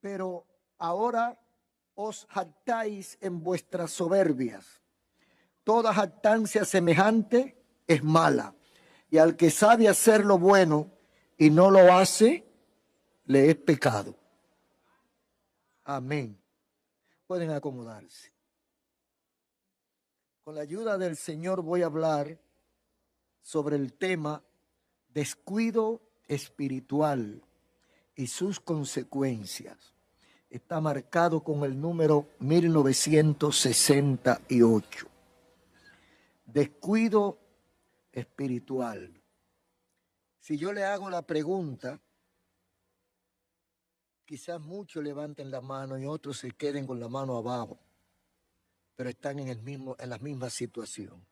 Pero ahora os jactáis en vuestras soberbias. Toda jactancia semejante es mala, y al que sabe hacer lo bueno y no lo hace, le es pecado. Amén. Pueden acomodarse. Con la ayuda del Señor voy a hablar sobre el tema descuido espiritual y sus consecuencias. Está marcado con el número 1968. Descuido espiritual. Si yo le hago la pregunta, quizás muchos levanten la mano y otros se queden con la mano abajo, pero están en la misma situación.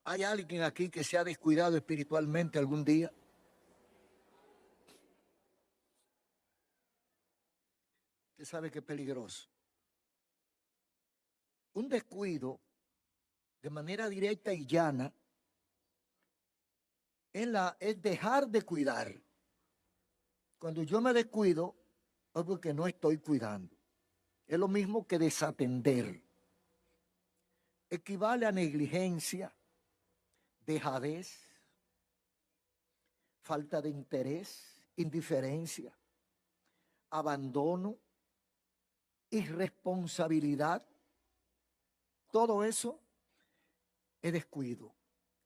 ¿Hay alguien aquí que se ha descuidado espiritualmente algún día? Usted sabe que es peligroso. Un descuido, de manera directa y llana, es dejar de cuidar. Cuando yo me descuido, es porque no estoy cuidando. Es lo mismo que desatender. Equivale a negligencia, dejadez, falta de interés, indiferencia, abandono, irresponsabilidad. Todo eso es descuido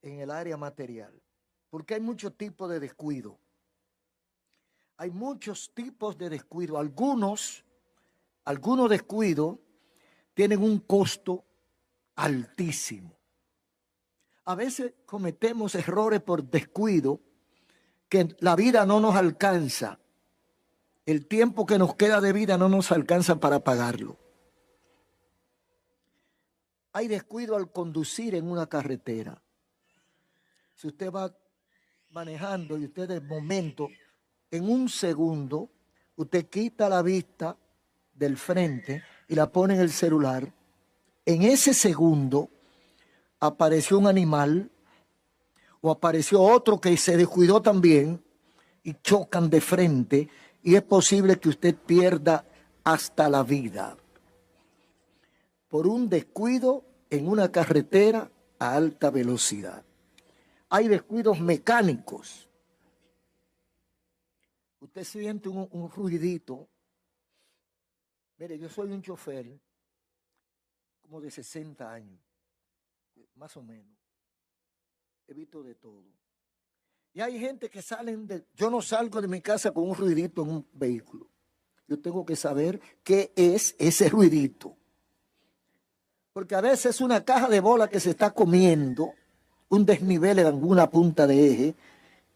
en el área material, porque hay muchos tipos de descuido. Hay muchos tipos de descuido. Algunos descuidos tienen un costo altísimo. A veces cometemos errores por descuido que la vida no nos alcanza. El tiempo que nos queda de vida no nos alcanza para pagarlo. Hay descuido al conducir en una carretera. Si usted va manejando y usted de momento, en un segundo, usted quita la vista del frente y la pone en el celular. En ese segundo apareció un animal o apareció otro que se descuidó también y chocan de frente y es posible que usted pierda hasta la vida por un descuido en una carretera a alta velocidad. Hay descuidos mecánicos. Usted siente un ruidito. Mire, yo soy un chofer como de 60 años, más o menos. He visto de todo. Y hay gente que yo no salgo de mi casa con un ruidito en un vehículo. Yo tengo que saber qué es ese ruidito. Porque a veces es una caja de bola que se está comiendo, un desnivel en alguna punta de eje,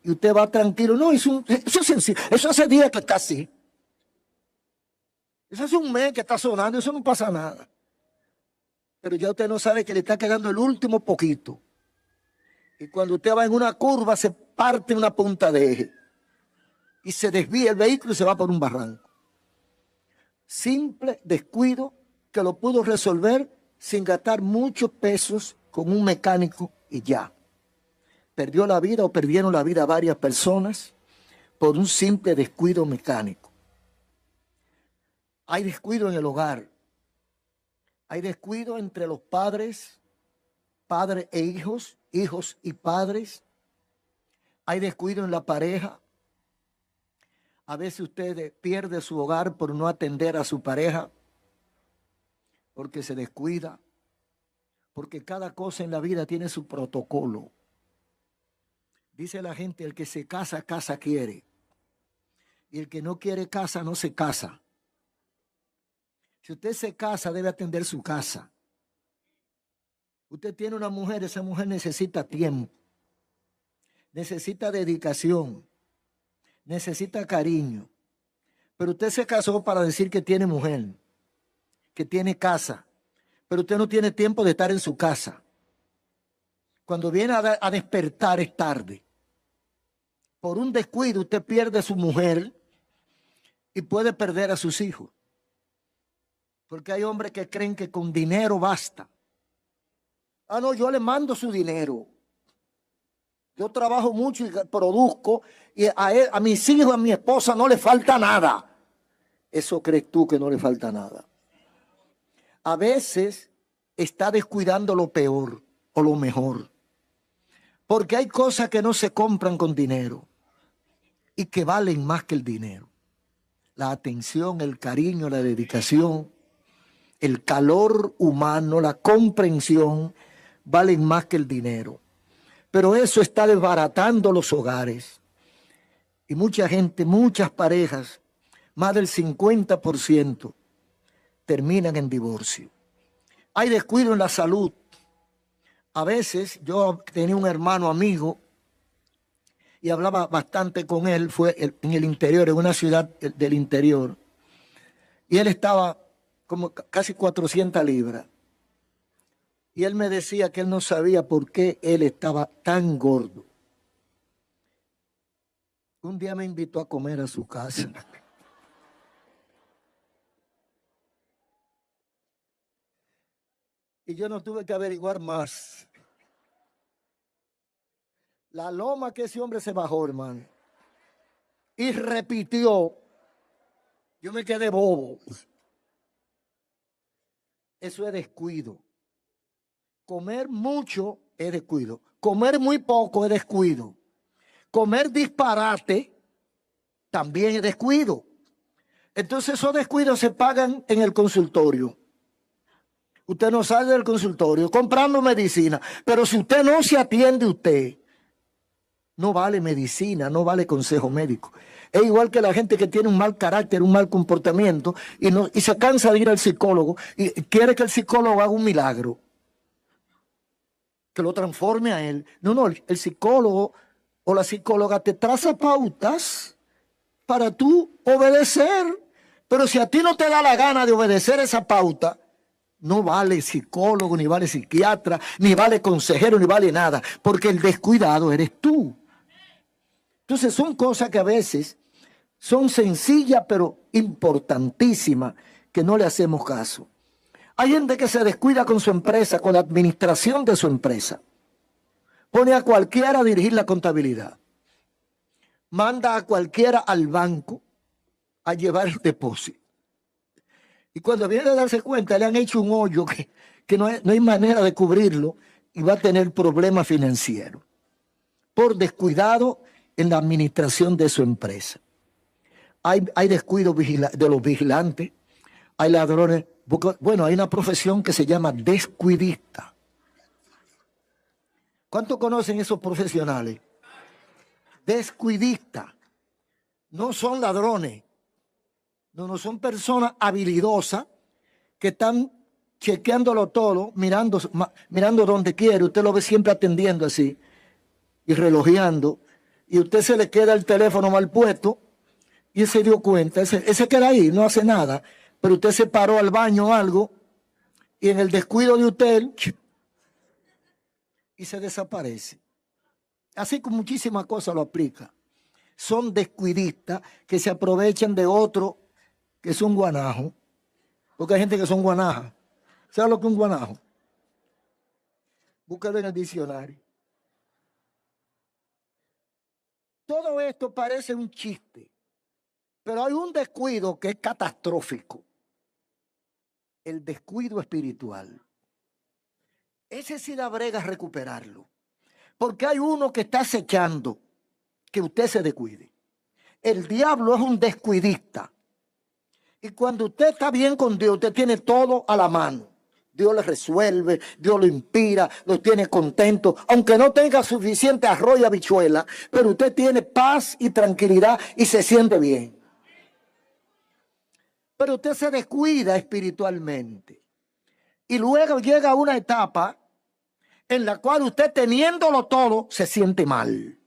y usted va tranquilo. No, eso es sencillo. Eso hace días que está así. Eso hace un mes que está sonando, eso no pasa nada. Pero ya usted no sabe que le está quedando el último poquito. Y cuando usted va en una curva, se parte una punta de eje. Y se desvía el vehículo y se va por un barranco. Simple descuido que lo pudo resolver sin gastar muchos pesos con un mecánico y ya. Perdió la vida o perdieron la vida varias personas por un simple descuido mecánico. Hay descuido en el hogar. Hay descuido entre los padres e hijos, hijos y padres. Hay descuido en la pareja. A veces usted pierde su hogar por no atender a su pareja, porque se descuida, porque cada cosa en la vida tiene su protocolo. Dice la gente, el que se casa, casa quiere. Y el que no quiere casa, no se casa. Si usted se casa, debe atender su casa. Usted tiene una mujer, esa mujer necesita tiempo, necesita dedicación, necesita cariño. Pero usted se casó para decir que tiene mujer, que tiene casa, pero usted no tiene tiempo de estar en su casa. Cuando viene a despertar es tarde. Por un descuido usted pierde a su mujer y puede perder a sus hijos. Porque hay hombres que creen que con dinero basta. Ah, no, yo le mando su dinero. Yo trabajo mucho y produzco y a mis hijos, a mi esposa no le falta nada. eso crees tú que no le falta nada. A veces está descuidando lo peor o lo mejor. Porque hay cosas que no se compran con dinero y que valen más que el dinero. La atención, el cariño, la dedicación, el calor humano, la comprensión, valen más que el dinero. Pero eso está desbaratando los hogares. Y mucha gente, muchas parejas, más del 50%, terminan en divorcio. Hay descuido en la salud. A veces yo tenía un hermano amigo y hablaba bastante con él, fue en el interior, en una ciudad del interior. Y él estaba como casi 400 libras. Y él me decía que él no sabía por qué él estaba tan gordo. Un día me invitó a comer a su casa. Y yo no tuve que averiguar más. La loma que ese hombre se bajó, hermano. Y repitió. Yo me quedé bobo. Eso es descuido. Comer mucho es descuido. Comer muy poco es descuido. Comer disparate también es descuido. Entonces esos descuidos se pagan en el consultorio. Usted no sale del consultorio comprando medicina, pero si usted no se atiende usted, no vale medicina, no vale consejo médico. Es igual que la gente que tiene un mal carácter, un mal comportamiento y se cansa de ir al psicólogo y quiere que el psicólogo haga un milagro, que lo transforme a él. No, el psicólogo o la psicóloga te traza pautas para tú obedecer, pero si a ti no te da la gana de obedecer esa pauta, no vale psicólogo, ni vale psiquiatra, ni vale consejero, ni vale nada, porque el descuidado eres tú. Entonces son cosas que a veces son sencillas, pero importantísimas, que no le hacemos caso. Hay gente que se descuida con su empresa, con la administración de su empresa. Pone a cualquiera a dirigir la contabilidad. Manda a cualquiera al banco a llevar el depósito. Y cuando viene a darse cuenta, le han hecho un hoyo que no hay manera de cubrirlo y va a tener problemas financieros por descuidado en la administración de su empresa. Hay descuido de los vigilantes, hay ladrones. Bueno, hay una profesión que se llama descuidista. ¿Cuántos conocen esos profesionales? Descuidistas. No son ladrones. No son personas habilidosas que están chequeándolo todo, mirando donde quiere. Usted lo ve siempre atendiendo así y relojeando. Y usted se le queda el teléfono mal puesto y él se dio cuenta. Ese queda ahí, no hace nada. Pero usted se paró al baño o algo y en el descuido de usted y se desaparece. Así con muchísimas cosas lo aplica. Son descuidistas que se aprovechan de otro que es un guanajo, porque hay gente que son guanajas. ¿Sabes lo que es un guanajo? Búscalo en el diccionario. Todo esto parece un chiste, pero hay un descuido que es catastrófico. El descuido espiritual. Ese sí da brega recuperarlo, porque hay uno que está acechando que usted se descuide. El diablo es un descuidista. Y cuando usted está bien con Dios, usted tiene todo a la mano. Dios le resuelve, Dios lo inspira, lo tiene contento. Aunque no tenga suficiente arroz y habichuela, pero usted tiene paz y tranquilidad y se siente bien. Pero usted se descuida espiritualmente. Y luego llega una etapa en la cual usted teniéndolo todo se siente mal.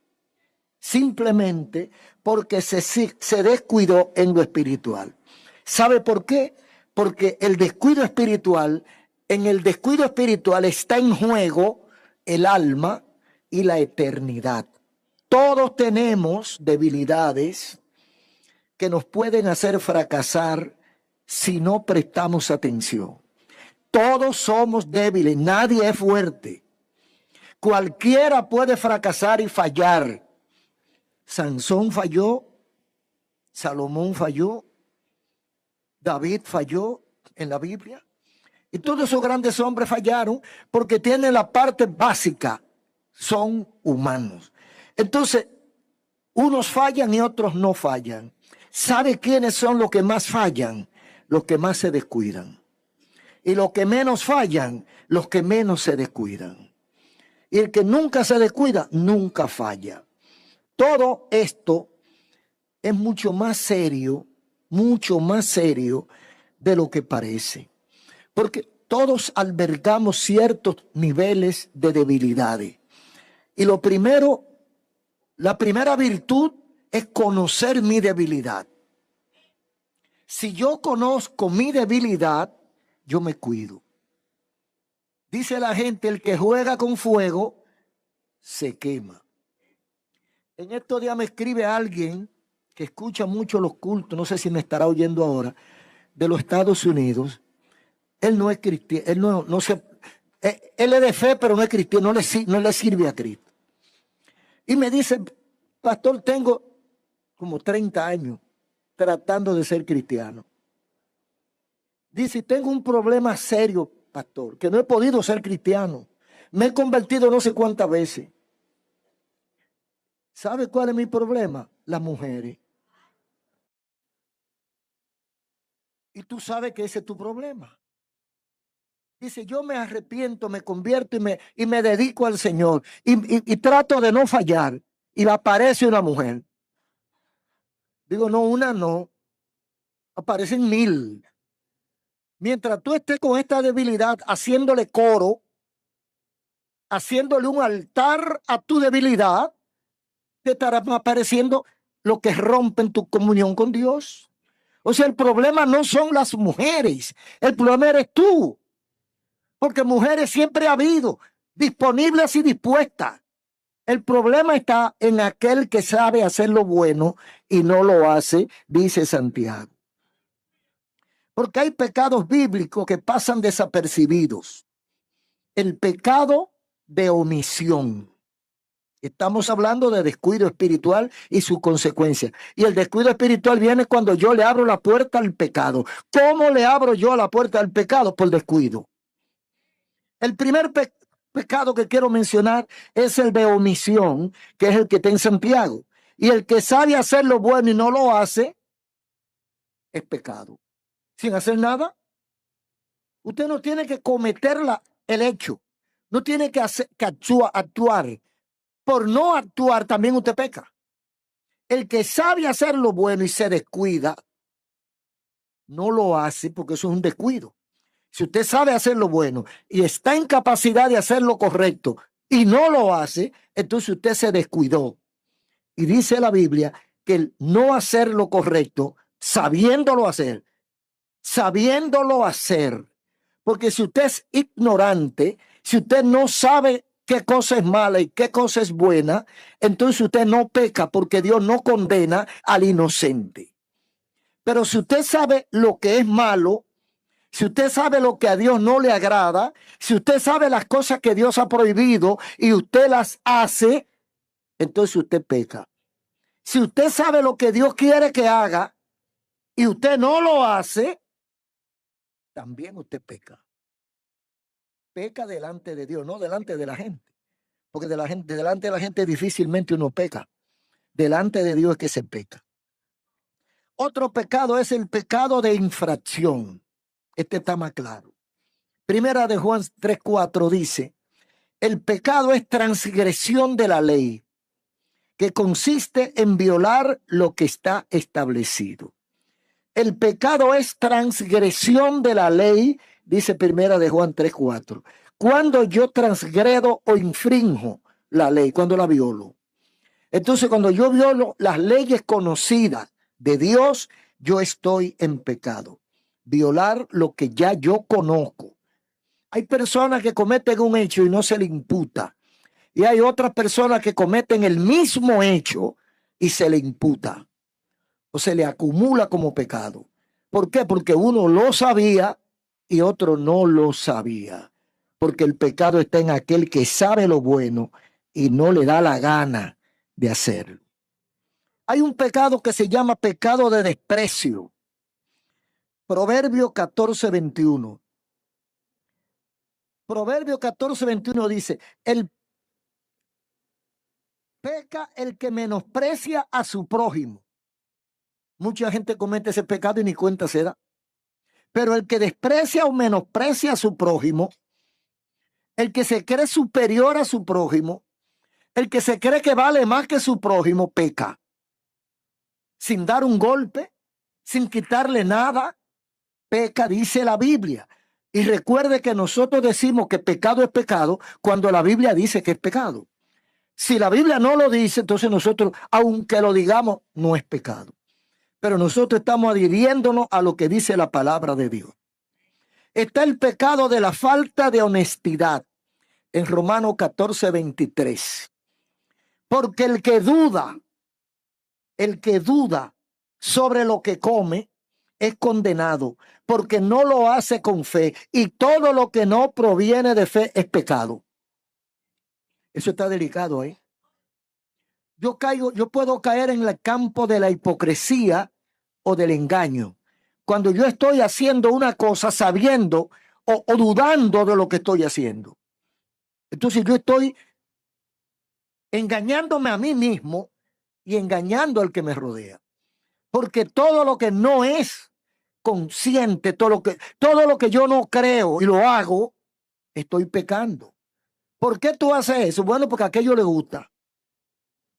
Simplemente porque se descuidó en lo espiritual. ¿Sabe por qué? Porque el descuido espiritual, en el descuido espiritual está en juego el alma y la eternidad. Todos tenemos debilidades que nos pueden hacer fracasar si no prestamos atención. Todos somos débiles, nadie es fuerte. Cualquiera puede fracasar y fallar. Sansón falló, Salomón falló, David falló en la Biblia. Y todos esos grandes hombres fallaron porque tienen la parte básica. Son humanos. Entonces, unos fallan y otros no fallan. ¿Sabe quiénes son los que más fallan? Los que más se descuidan. Y los que menos fallan, los que menos se descuidan. Y el que nunca se descuida, nunca falla. Todo esto es mucho más serio de lo que parece. Porque todos albergamos ciertos niveles de debilidades. Y lo primero, la primera virtud es conocer mi debilidad. Si yo conozco mi debilidad, yo me cuido. Dice la gente, el que juega con fuego, se quema. En estos días me escribe alguien que escucha mucho los cultos, no sé si me estará oyendo ahora, de los Estados Unidos. Él no es cristiano, él es de fe, pero no es cristiano, no le sirve a Cristo. Y me dice, pastor, tengo como 30 años tratando de ser cristiano. Dice, tengo un problema serio, pastor, que no he podido ser cristiano. Me he convertido no sé cuántas veces. ¿Sabe cuál es mi problema? Las mujeres. Y tú sabes que ese es tu problema. Dice, yo me arrepiento, me convierto y me dedico al Señor. Y trato de no fallar. Y me aparece una mujer. Digo, no, una no. Aparecen 1000. Mientras tú estés con esta debilidad, haciéndole coro, haciéndole un altar a tu debilidad, te estará apareciendo lo que rompe tu comunión con Dios. O sea, el problema no son las mujeres, el problema eres tú. Porque mujeres siempre ha habido, disponibles y dispuestas. El problema está en aquel que sabe hacer lo bueno y no lo hace, dice Santiago. Porque hay pecados bíblicos que pasan desapercibidos. El pecado de omisión. Estamos hablando de descuido espiritual y su consecuencia. Y el descuido espiritual viene cuando yo le abro la puerta al pecado. ¿Cómo le abro yo la puerta al pecado? Por descuido. El primer pecado que quiero mencionar es el de omisión, que es el que está en Santiago. Y el que sabe hacer lo bueno y no lo hace, es pecado. Sin hacer nada, usted no tiene que cometer el hecho. No tiene que actuar. Por no actuar también usted peca. El que sabe hacer lo bueno y se descuida, no lo hace porque eso es un descuido. Si usted sabe hacer lo bueno y está en capacidad de hacer lo correcto y no lo hace, entonces usted se descuidó. Y dice la Biblia que el no hacer lo correcto, sabiéndolo hacer, porque si usted es ignorante, si usted no sabe qué cosa es mala y qué cosa es buena, entonces usted no peca porque Dios no condena al inocente. Pero si usted sabe lo que es malo, si usted sabe lo que a Dios no le agrada, si usted sabe las cosas que Dios ha prohibido y usted las hace, entonces usted peca. Si usted sabe lo que Dios quiere que haga y usted no lo hace, también usted peca. Peca delante de Dios, no delante de la gente. Porque delante de la gente difícilmente uno peca. Delante de Dios es que se peca. Otro pecado es el pecado de infracción. Este está más claro. Primera de Juan 3:4 dice, el pecado es transgresión de la ley, que consiste en violar lo que está establecido. El pecado es transgresión de la ley, dice Primera de Juan 3:4. Cuando yo transgredo o infrinjo la ley, cuando la violo. Entonces, cuando yo violo las leyes conocidas de Dios, yo estoy en pecado. Violar lo que ya yo conozco. Hay personas que cometen un hecho y no se le imputa. Y hay otras personas que cometen el mismo hecho y se le imputa. O se le acumula como pecado. ¿Por qué? Porque uno lo sabía y otro no lo sabía. Porque el pecado está en aquel que sabe lo bueno y no le da la gana de hacerlo. Hay un pecado que se llama pecado de desprecio. Proverbio 14:21. Proverbio 14:21 dice, peca el que menosprecia a su prójimo. Mucha gente comete ese pecado y ni cuenta se da. Pero el que desprecia o menosprecia a su prójimo, el que se cree superior a su prójimo, el que se cree que vale más que su prójimo, peca. Sin dar un golpe, sin quitarle nada, peca, dice la Biblia. Y recuerde que nosotros decimos que pecado es pecado cuando la Biblia dice que es pecado. Si la Biblia no lo dice, entonces nosotros, aunque lo digamos, no es pecado. Pero nosotros estamos adhiriéndonos a lo que dice la palabra de Dios. Está el pecado de la falta de honestidad en Romanos 14:23. Porque el que duda sobre lo que come es condenado, porque no lo hace con fe, y todo lo que no proviene de fe es pecado. Eso está delicado, ¿eh? Yo puedo caer en el campo de la hipocresía o del engaño. Cuando yo estoy haciendo una cosa sabiendo o dudando de lo que estoy haciendo. Entonces yo estoy engañándome a mí mismo y engañando al que me rodea. Porque todo lo que no es consciente, todo lo que yo no creo y lo hago, estoy pecando. ¿Por qué tú haces eso? Bueno, porque a aquello le gusta.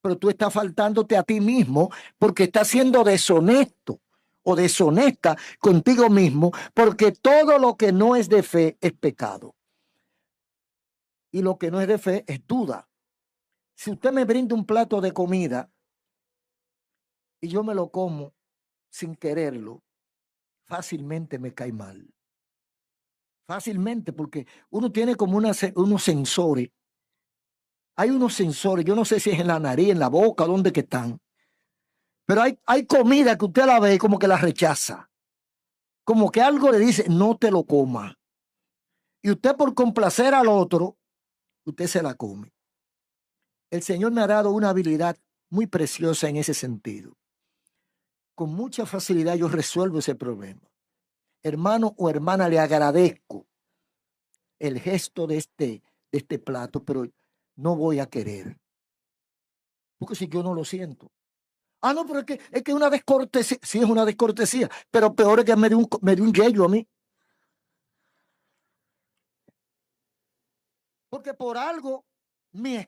Pero tú estás faltándote a ti mismo porque estás siendo deshonesto o deshonesta contigo mismo, porque todo lo que no es de fe es pecado. Y lo que no es de fe es duda. Si usted me brinda un plato de comida y yo me lo como sin quererlo, fácilmente me cae mal. Fácilmente, porque uno tiene como unos sensores. Hay unos sensores, yo no sé si es en la nariz, en la boca, dónde que están. Pero hay comida que usted la ve y como que la rechaza. Como que algo le dice, no te lo coma. Y usted por complacer al otro, usted se la come. El Señor me ha dado una habilidad muy preciosa en ese sentido. Con mucha facilidad yo resuelvo ese problema. Hermano o hermana, le agradezco el gesto de este plato, pero no voy a querer. Porque si yo no lo siento. Ah, no, pero es que una descortesía. Sí, es una descortesía, pero peor es que me dio un yello a mí. Porque por algo mi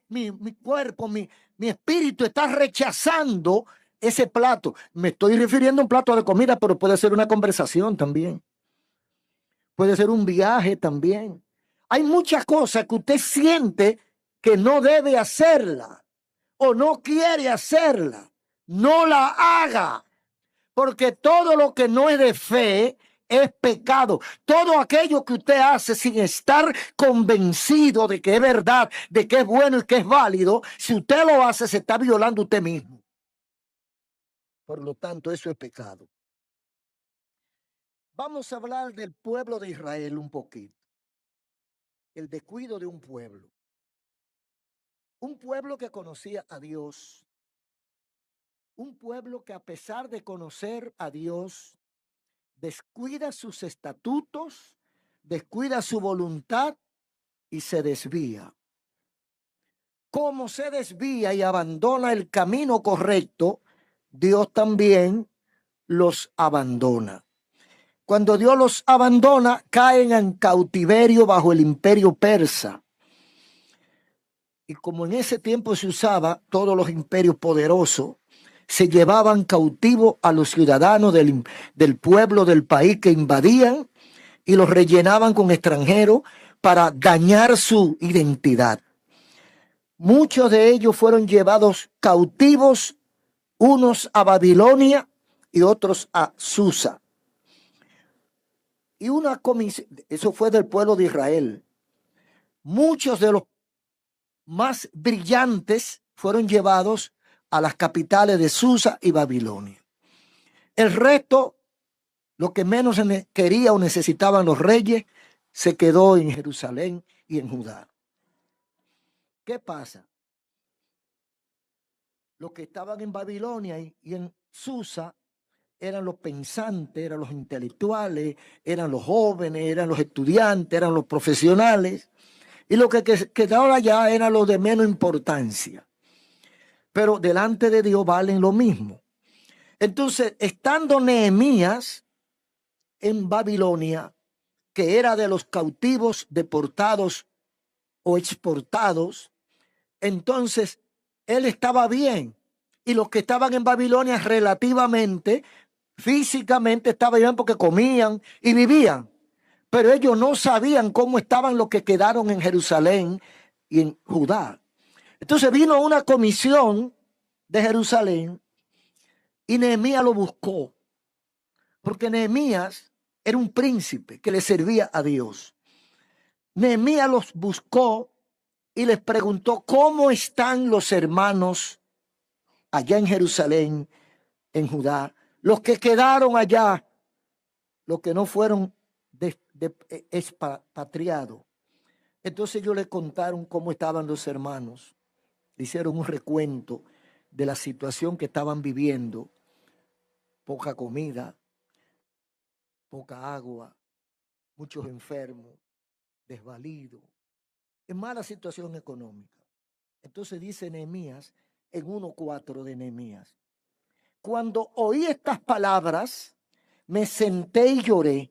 cuerpo, mi espíritu está rechazando ese plato. Me estoy refiriendo a un plato de comida, pero puede ser una conversación también. Puede ser un viaje también. Hay muchas cosas que usted siente que no debe hacerla o no quiere hacerla. No la haga, porque todo lo que no es de fe es pecado. Todo aquello que usted hace sin estar convencido de que es verdad, de que es bueno y que es válido, si usted lo hace, se está violando usted mismo. Por lo tanto, eso es pecado. Vamos a hablar del pueblo de Israel un poquito. El descuido de un pueblo. Un pueblo que conocía a Dios. Un pueblo que a pesar de conocer a Dios, descuida sus estatutos, descuida su voluntad y se desvía. Como se desvía y abandona el camino correcto, Dios también los abandona. Cuando Dios los abandona, caen en cautiverio bajo el imperio persa. Y como en ese tiempo se usaba, todos los imperios poderosos se llevaban cautivos a los ciudadanos del pueblo del país que invadían y los rellenaban con extranjeros para dañar su identidad. Muchos de ellos fueron llevados cautivos, unos a Babilonia y otros a Susa. Y una comisión, eso fue del pueblo de Israel. Muchos de los más brillantes fueron llevados a las capitales de Susa y Babilonia. El resto, lo que menos quería o necesitaban los reyes, se quedó en Jerusalén y en Judá. ¿Qué pasa? Los que estaban en Babilonia y en Susa eran los pensantes, eran los intelectuales, eran los jóvenes, eran los estudiantes, eran los profesionales. Y lo que quedaba allá eran los de menos importancia. Pero delante de Dios valen lo mismo. Entonces, estando Nehemías en Babilonia, que era de los cautivos deportados o exportados, entonces él estaba bien. Y los que estaban en Babilonia relativamente, físicamente estaban bien porque comían y vivían. Pero ellos no sabían cómo estaban los que quedaron en Jerusalén y en Judá. Entonces vino una comisión de Jerusalén y Nehemías lo buscó. Porque Nehemías era un príncipe que le servía a Dios. Nehemías los buscó y les preguntó cómo están los hermanos allá en Jerusalén, en Judá, los que quedaron allá, los que no fueron expatriados. Entonces ellos le contaron cómo estaban los hermanos, le hicieron un recuento de la situación que estaban viviendo: poca comida, poca agua, muchos enfermos, desvalidos, en mala situación económica. Entonces dice Nehemías en 1:4 de Nehemías: cuando oí estas palabras, me senté y lloré,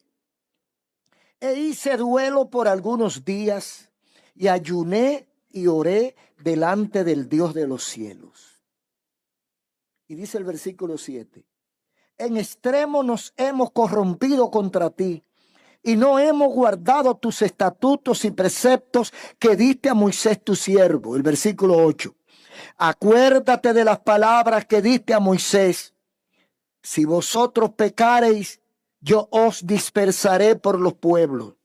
e hice duelo por algunos días, y ayuné y oré delante del Dios de los cielos. Y dice el versículo 7: en extremo nos hemos corrompido contra ti, y no hemos guardado tus estatutos y preceptos que diste a Moisés tu siervo. El versículo 8: acuérdate de las palabras que diste a Moisés: si vosotros pecareis, yo os dispersaré por los pueblos.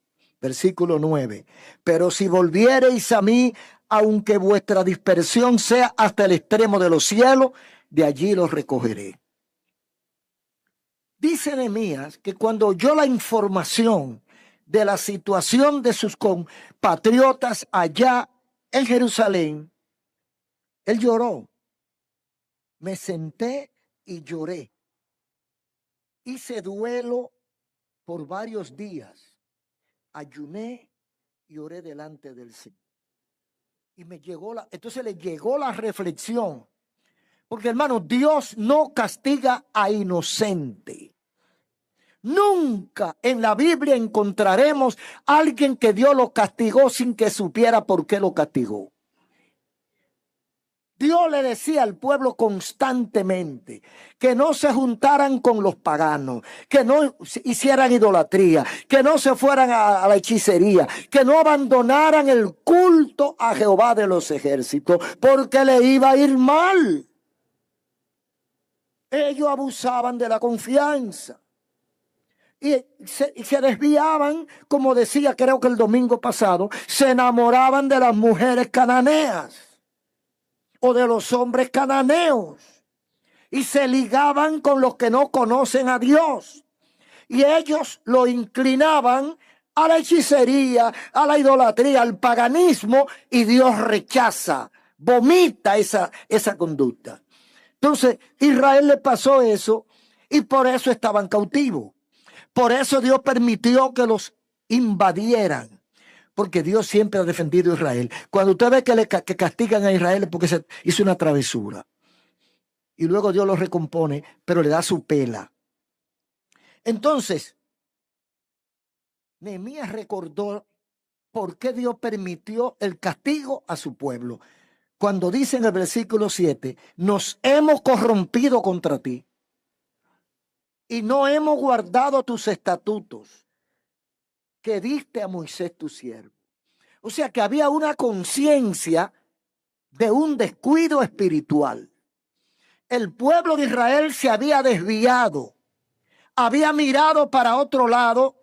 Versículo 9: pero si volviereis a mí, aunque vuestra dispersión sea hasta el extremo de los cielos, de allí los recogeré. Dice Nehemías que cuando oyó la información de la situación de sus compatriotas allá en Jerusalén, él lloró. Me senté y lloré. Hice duelo por varios días. Ayuné y oré delante del Señor. Y entonces le llegó la reflexión. Porque, hermano, Dios no castiga a inocente. Nunca en la Biblia encontraremos a alguien que Dios lo castigó sin que supiera por qué lo castigó. Dios le decía al pueblo constantemente que no se juntaran con los paganos, que no hicieran idolatría, que no se fueran a la hechicería, que no abandonaran el culto a Jehová de los ejércitos, porque le iba a ir mal. Ellos abusaban de la confianza y se desviaban, como decía creo que el domingo pasado, se enamoraban de las mujeres cananeas o de los hombres cananeos y se ligaban con los que no conocen a Dios, y ellos lo inclinaban a la hechicería, a la idolatría, al paganismo, y Dios rechaza, vomita esa conducta. Entonces Israel le pasó eso y por eso estaban cautivos. Por eso Dios permitió que los invadieran, porque Dios siempre ha defendido a Israel. Cuando usted ve que castigan a Israel es porque se hizo una travesura. Y luego Dios lo recompone, pero le da su pela. Entonces, Nehemías recordó por qué Dios permitió el castigo a su pueblo. Cuando dice en el versículo 7, nos hemos corrompido contra ti y no hemos guardado tus estatutos que diste a Moisés tu siervo. O sea que había una conciencia de un descuido espiritual. El pueblo de Israel se había desviado, había mirado para otro lado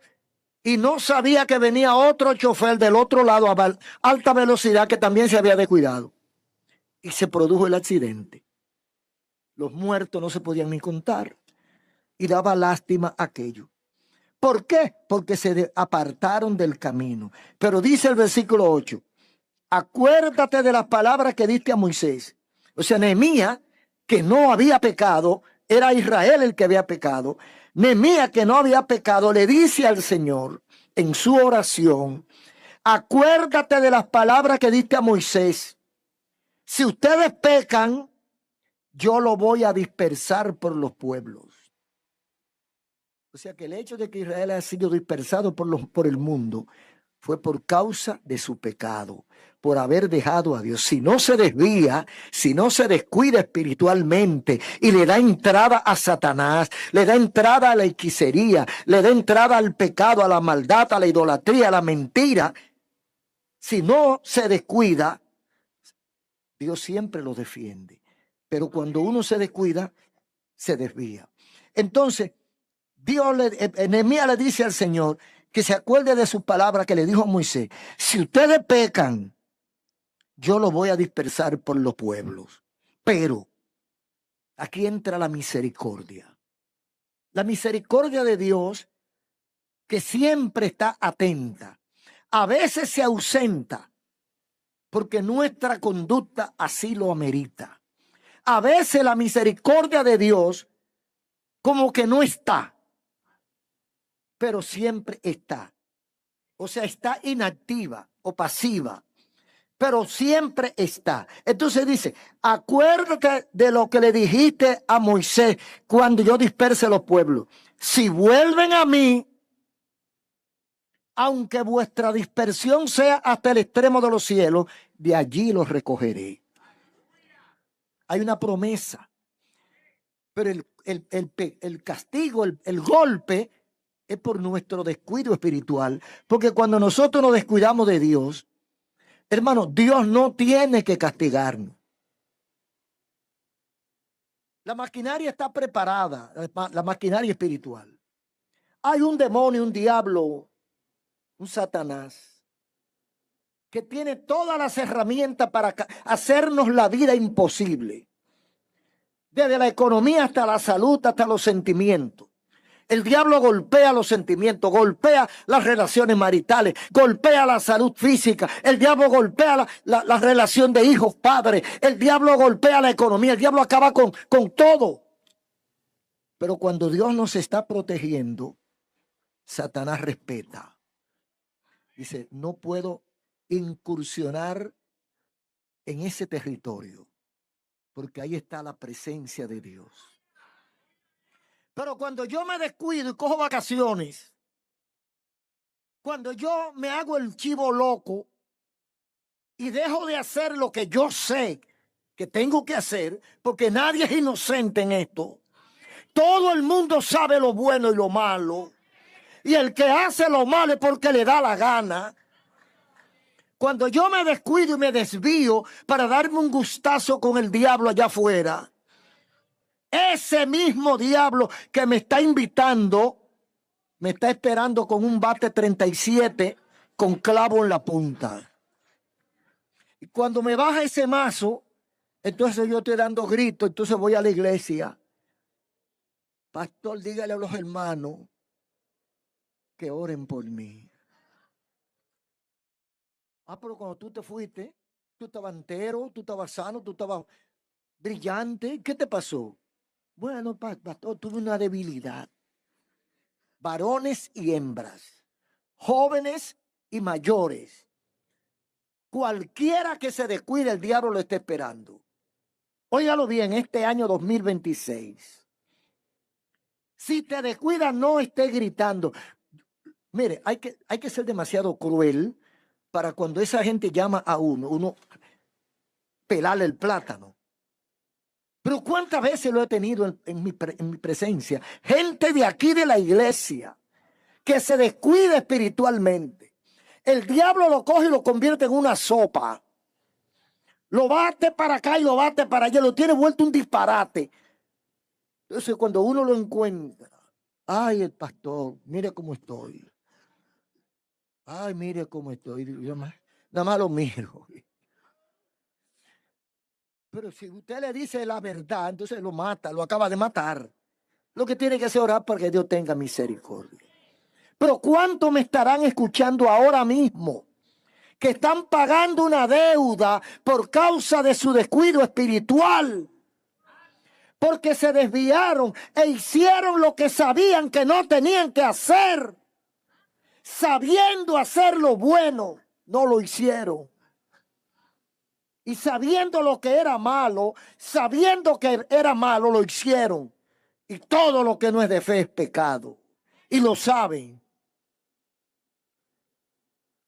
y no sabía que venía otro chofer del otro lado a alta velocidad que también se había descuidado. Y se produjo el accidente. Los muertos no se podían ni contar. Y daba lástima aquello. ¿Por qué? Porque se apartaron del camino. Pero dice el versículo 8, acuérdate de las palabras que diste a Moisés. O sea, Nehemías, que no había pecado, era Israel el que había pecado. Nehemías, que no había pecado, le dice al Señor en su oración: acuérdate de las palabras que diste a Moisés. Si ustedes pecan, yo lo voy a dispersar por los pueblos. O sea que el hecho de que Israel haya sido dispersado por el mundo fue por causa de su pecado, por haber dejado a Dios. Si no se desvía, si no se descuida espiritualmente y le da entrada a Satanás, le da entrada a la hechicería, le da entrada al pecado, a la maldad, a la idolatría, a la mentira, si no se descuida, Dios siempre lo defiende. Pero cuando uno se descuida, se desvía. Entonces, Nehemías le dice al Señor que se acuerde de su palabra que le dijo a Moisés: si ustedes pecan, yo los voy a dispersar por los pueblos. Pero aquí entra la misericordia. La misericordia de Dios, que siempre está atenta. A veces se ausenta porque nuestra conducta así lo amerita. A veces la misericordia de Dios como que no está, pero siempre está. O sea, está inactiva o pasiva, pero siempre está. Entonces dice: acuérdate de lo que le dijiste a Moisés cuando yo disperse los pueblos. Si vuelven a mí, aunque vuestra dispersión sea hasta el extremo de los cielos, de allí los recogeré. Hay una promesa, pero el castigo, el golpe, es por nuestro descuido espiritual. Porque cuando nosotros nos descuidamos de Dios, hermano, Dios no tiene que castigarnos. La maquinaria está preparada, la maquinaria espiritual. Hay un demonio, un diablo, un Satanás, que tiene todas las herramientas para hacernos la vida imposible. Desde la economía hasta la salud, hasta los sentimientos. El diablo golpea los sentimientos, golpea las relaciones maritales, golpea la salud física. El diablo golpea la relación de hijos, padres. El diablo golpea la economía. El diablo acaba con todo. Pero cuando Dios nos está protegiendo, Satanás respeta. Dice: no puedo incursionar en ese territorio, porque ahí está la presencia de Dios. Pero cuando yo me descuido y cojo vacaciones, cuando yo me hago el chivo loco y dejo de hacer lo que yo sé que tengo que hacer, porque nadie es inocente en esto. Todo el mundo sabe lo bueno y lo malo. Y el que hace lo malo es porque le da la gana. Cuando yo me descuido y me desvío para darme un gustazo con el diablo allá afuera, ese mismo diablo que me está invitando, me está esperando con un bate 37 con clavo en la punta. Y cuando me baja ese mazo, entonces yo estoy dando gritos, entonces voy a la iglesia. Pastor, dígale a los hermanos que oren por mí. Pero cuando tú te fuiste, tú estabas entero, tú estabas sano, tú estabas brillante. ¿Qué te pasó? Bueno, pastor, tuve una debilidad. Varones y hembras, jóvenes y mayores. Cualquiera que se descuide, el diablo lo está esperando. Óigalo bien, este año 2026. Si te descuidas, no estés gritando. Mire, hay que ser demasiado cruel para cuando esa gente llama a uno pelarle el plátano. Pero ¿cuántas veces lo he tenido en mi presencia? Gente de aquí de la iglesia que se descuida espiritualmente. El diablo lo coge y lo convierte en una sopa. Lo bate para acá y lo bate para allá. Lo tiene vuelto un disparate. Entonces cuando uno lo encuentra, ay, el pastor, mire cómo estoy. Ay, mire cómo estoy. Yo nada más lo miro. Pero si usted le dice la verdad, entonces lo mata, lo acaba de matar. Lo que tiene que hacer es orar para que Dios tenga misericordia. Pero ¿cuánto me estarán escuchando ahora mismo que están pagando una deuda por causa de su descuido espiritual? porque se desviaron e hicieron lo que sabían que no tenían que hacer. Sabiendo hacer lo bueno, no lo hicieron. Y sabiendo lo que era malo, sabiendo que era malo, lo hicieron. Y todo lo que no es de fe es pecado. Y lo saben.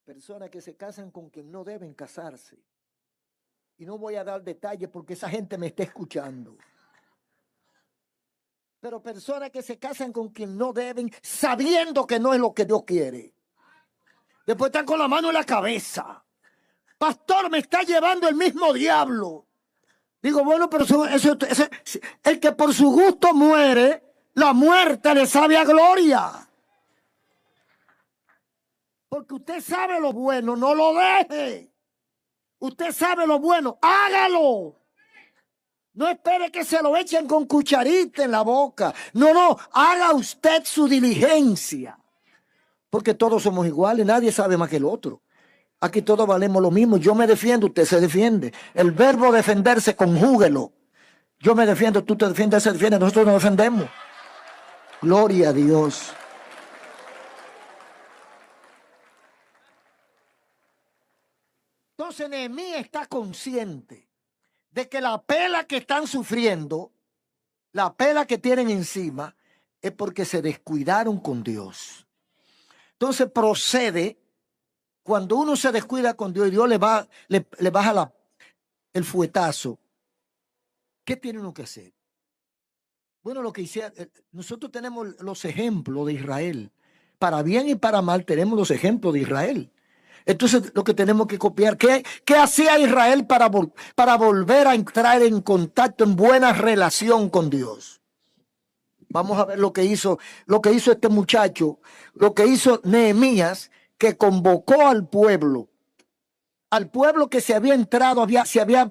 Personas que se casan con quien no deben casarse. Y no voy a dar detalles porque esa gente me está escuchando. Pero personas que se casan con quien no deben, sabiendo que no es lo que Dios quiere. Después están con la mano en la cabeza. Pastor, me está llevando el mismo diablo. Digo, bueno, pero el que por su gusto muere, la muerte le sabe a gloria. Porque usted sabe lo bueno, no lo deje. Usted sabe lo bueno, hágalo. No espere que se lo echen con cucharita en la boca. No, haga usted su diligencia. Porque todos somos iguales, nadie sabe más que el otro. Aquí todos valemos lo mismo. Yo me defiendo, usted se defiende. El verbo defenderse, conjúguelo. Yo me defiendo, tú te defiendes, se defiende, nosotros nos defendemos. Gloria a Dios. Entonces Nehemías está consciente de que la pela que están sufriendo, la pela que tienen encima, es porque se descuidaron con Dios. Entonces procede, cuando uno se descuida con Dios y Dios le baja el fuetazo, ¿qué tiene uno que hacer? Bueno, lo que hicieron, nosotros tenemos los ejemplos de Israel. Para bien y para mal tenemos los ejemplos de Israel. Entonces lo que tenemos que copiar, ¿qué hacía Israel para volver a entrar en contacto, en buena relación con Dios? Vamos a ver lo que hizo este muchacho, lo que hizo Nehemías, que convocó al pueblo que se había entrado, se había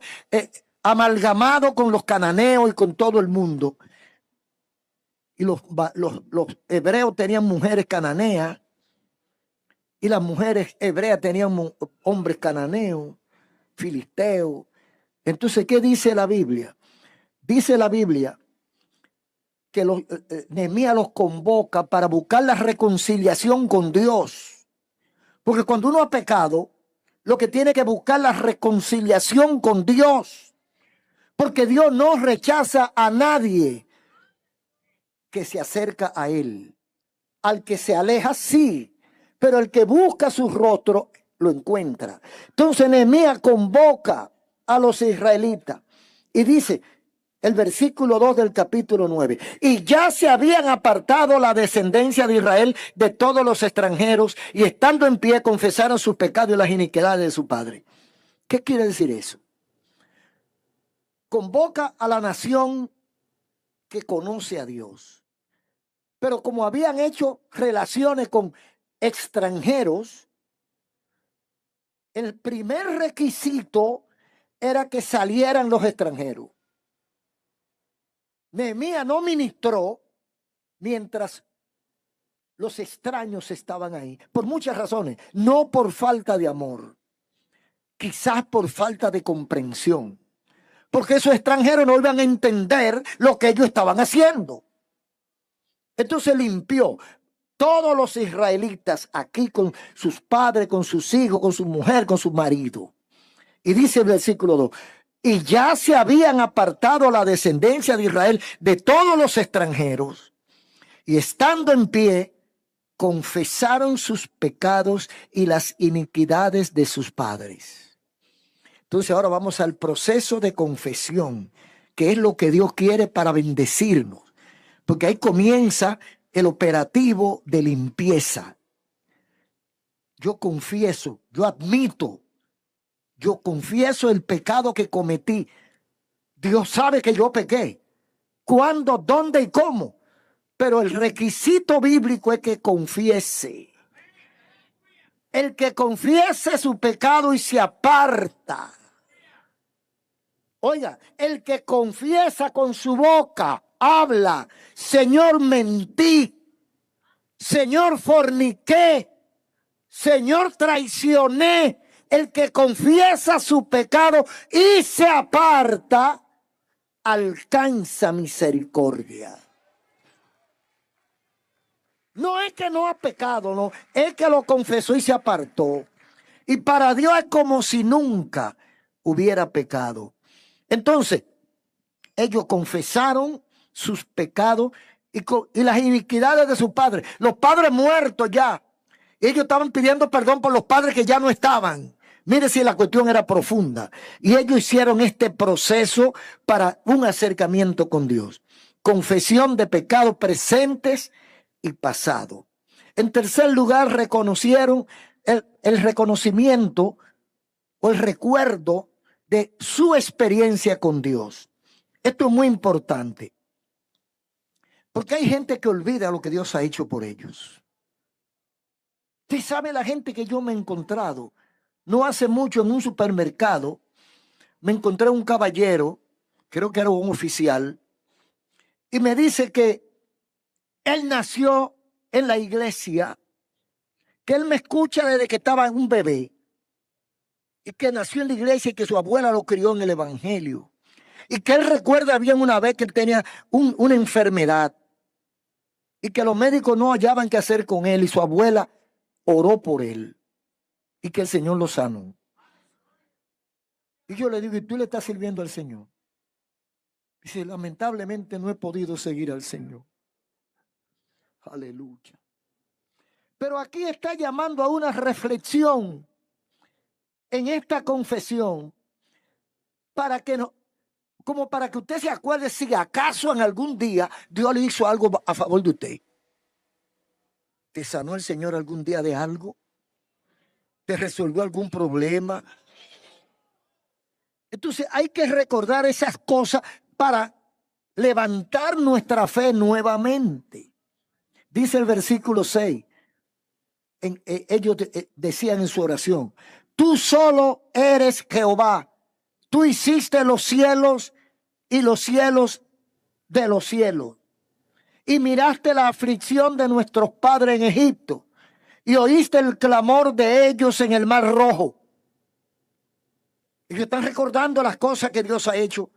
amalgamado con los cananeos y con todo el mundo. Y los hebreos tenían mujeres cananeas y las mujeres hebreas tenían hombres cananeos, filisteos. Entonces, ¿qué dice la Biblia? Dice la Biblia que Nehemías los convoca para buscar la reconciliación con Dios. Porque cuando uno ha pecado, lo que tiene que buscar la reconciliación con Dios. Porque Dios no rechaza a nadie que se acerca a Él. Al que se aleja, sí, pero el que busca su rostro lo encuentra. Entonces Nehemías convoca a los israelitas y dice, el versículo 2 del capítulo 9, y ya se habían apartado la descendencia de Israel de todos los extranjeros y estando en pie confesaron sus pecados y las iniquidades de su padre. ¿Qué quiere decir eso? Convoca a la nación que conoce a Dios. Pero como habían hecho relaciones con extranjeros, el primer requisito era que salieran los extranjeros. Nehemías no ministró mientras los extraños estaban ahí, por muchas razones, no por falta de amor, quizás por falta de comprensión, porque esos extranjeros no iban a entender lo que ellos estaban haciendo. Entonces limpió todos los israelitas aquí con sus padres, con sus hijos, con su mujer, con su marido. Y dice el versículo 2, y ya se habían apartado la descendencia de Israel de todos los extranjeros, y estando en pie, confesaron sus pecados y las iniquidades de sus padres. Entonces ahora vamos al proceso de confesión, que es lo que Dios quiere para bendecirnos, porque ahí comienza el operativo de limpieza. Yo confieso, yo admito, yo confieso el pecado que cometí. Dios sabe que yo pequé. ¿Cuándo, dónde y cómo? Pero el requisito bíblico es que confiese. El que confiese su pecado y se aparta. Oiga, el que confiesa con su boca, habla, Señor, mentí, Señor, forniqué, Señor, traicioné. El que confiesa su pecado y se aparta, alcanza misericordia. No es que no ha pecado, no, es que lo confesó y se apartó. Y para Dios es como si nunca hubiera pecado. Entonces, ellos confesaron sus pecados y las iniquidades de sus padres. Los padres muertos ya. Ellos estaban pidiendo perdón por los padres que ya no estaban. Mire si la cuestión era profunda. Y ellos hicieron este proceso para un acercamiento con Dios. Confesión de pecados presentes y pasados. En tercer lugar, reconocieron el reconocimiento o el recuerdo de su experiencia con Dios. Esto es muy importante. Porque hay gente que olvida lo que Dios ha hecho por ellos. Usted sabe la gente que yo me he encontrado. No hace mucho en un supermercado me encontré un caballero, creo que era un oficial, y me dice que él nació en la iglesia, que él me escucha desde que estaba un bebé, y que nació en la iglesia y que su abuela lo crió en el evangelio, y que él recuerda bien una vez que él tenía una enfermedad, y que los médicos no hallaban qué hacer con él, y su abuela oró por él, y que el Señor lo sanó. Y yo le digo, ¿y tú le estás sirviendo al Señor? Dice, lamentablemente no he podido seguir al Señor. Aleluya. Pero aquí está llamando a una reflexión en esta confesión para que no, como para que usted se acuerde si acaso en algún día Dios le hizo algo a favor de usted. ¿Te sanó el Señor algún día de algo? ¿Te resolvió algún problema? Entonces hay que recordar esas cosas para levantar nuestra fe nuevamente. Dice el versículo 6. Ellos decían en su oración, tú solo eres Jehová, tú hiciste los cielos y los cielos de los cielos, y miraste la aflicción de nuestros padres en Egipto, y oíste el clamor de ellos en el mar Rojo. Ellos están recordando las cosas que Dios ha hecho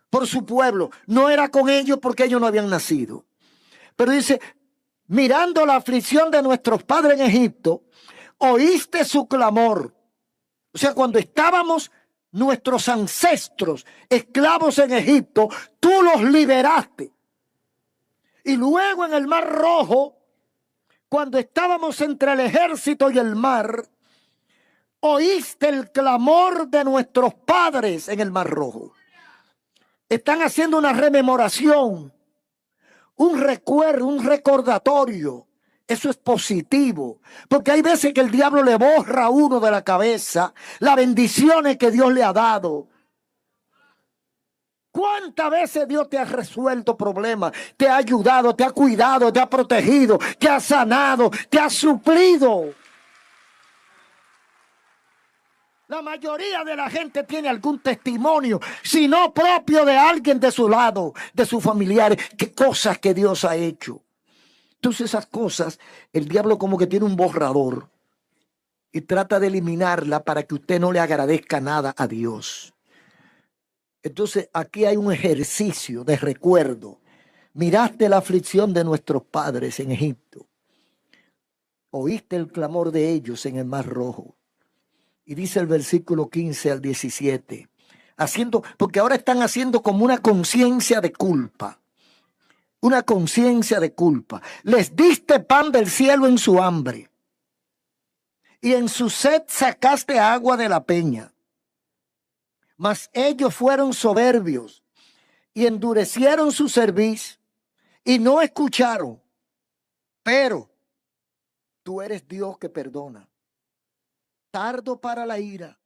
por su pueblo. No era con ellos porque ellos no habían nacido. Pero dice, mirando la aflicción de nuestros padres en Egipto, oíste su clamor. O sea, cuando estábamos nuestros ancestros esclavos en Egipto, tú los liberaste. Y luego en el mar Rojo, cuando estábamos entre el ejército y el mar, oíste el clamor de nuestros padres en el mar Rojo. Están haciendo una rememoración, un recuerdo, un recordatorio. Eso es positivo, porque hay veces que el diablo le borra a uno de la cabeza las bendiciones que Dios le ha dado. ¿Cuántas veces Dios te ha resuelto problemas? Te ha ayudado, te ha cuidado, te ha protegido, te ha sanado, te ha suplido. La mayoría de la gente tiene algún testimonio, si no propio de alguien de su lado, de sus familiares, qué cosas que Dios ha hecho. Entonces esas cosas, el diablo como que tiene un borrador y trata de eliminarla para que usted no le agradezca nada a Dios. Entonces aquí hay un ejercicio de recuerdo. Miraste la aflicción de nuestros padres en Egipto. Oíste el clamor de ellos en el mar Rojo. Y dice el versículo 15 al 17, porque ahora están haciendo como una conciencia de culpa. Una conciencia de culpa. Les diste pan del cielo en su hambre, y en su sed sacaste agua de la peña. Mas ellos fueron soberbios y endurecieron su cerviz y no escucharon. Pero tú eres Dios que perdona, tardo para la ira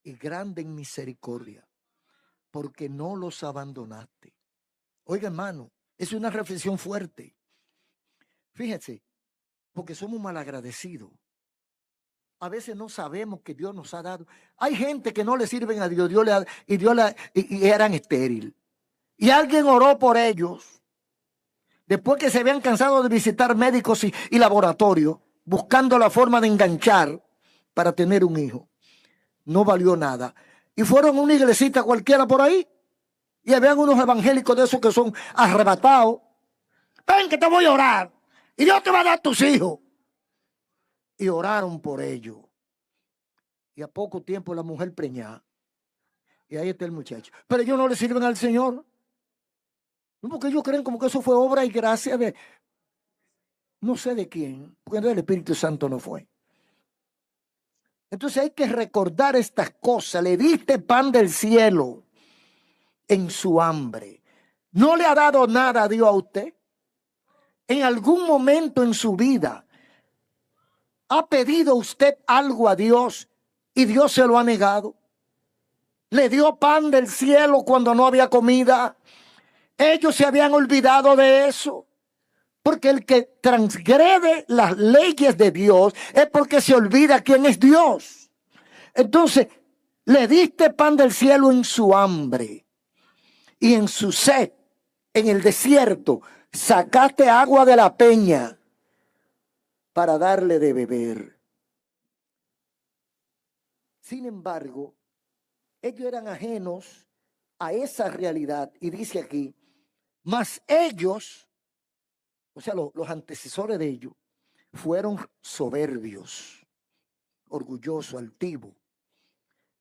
y grande en misericordia, porque no los abandonaste. Oiga, hermano, es una reflexión fuerte. Fíjense, porque somos malagradecidos. A veces no sabemos que Dios nos ha dado. Hay gente que no le sirven a Dios, y eran estériles. Y alguien oró por ellos. Después que se habían cansado de visitar médicos y laboratorios, buscando la forma de enganchar para tener un hijo. No valió nada. Y fueron a una iglesita cualquiera por ahí. Y habían unos evangélicos de esos que son arrebatados. Ven que te voy a orar. Y Dios te va a dar tus hijos. Y oraron por ellos. Y a poco tiempo la mujer preñada. Y ahí está el muchacho. Pero ellos no le sirven al Señor. No, porque ellos creen como que eso fue obra y gracia de no sé de quién. Porque del Espíritu Santo no fue. Entonces hay que recordar estas cosas. Le diste pan del cielo en su hambre. ¿No le ha dado nada a Dios a usted? En algún momento en su vida, ¿ha pedido usted algo a Dios y Dios se lo ha negado? ¿Le dio pan del cielo cuando no había comida? Ellos se habían olvidado de eso. Porque el que transgrede las leyes de Dios es porque se olvida quién es Dios. Entonces, le diste pan del cielo en su hambre y en su sed, en el desierto, sacaste agua de la peña para darle de beber. Sin embargo, ellos eran ajenos a esa realidad. Y dice aquí, mas ellos, o sea, los antecesores de ellos, fueron soberbios, orgullosos, altivos.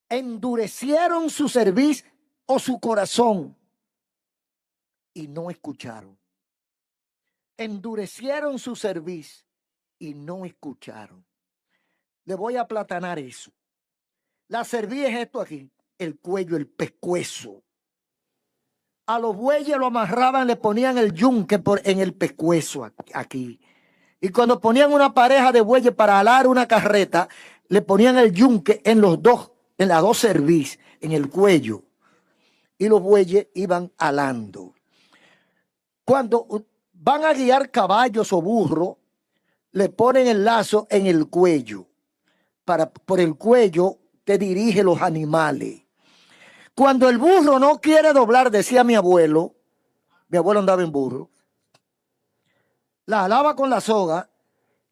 Endurecieron su cerviz o su corazón y no escucharon. Endurecieron su cerviz y no escucharon. Le voy a aplatanar eso. La cerviz es esto aquí, el cuello, el pescuezo. A los bueyes lo amarraban, le ponían el yunque en el pescuezo aquí. Y cuando ponían una pareja de bueyes para alar una carreta, le ponían el yunque en las dos cerviz, en el cuello. Y los bueyes iban alando. Cuando van a guiar caballos o burros, le ponen el lazo en el cuello. Por el cuello te dirige los animales. Cuando el burro no quiere doblar, decía mi abuelo andaba en burro, la alaba con la soga,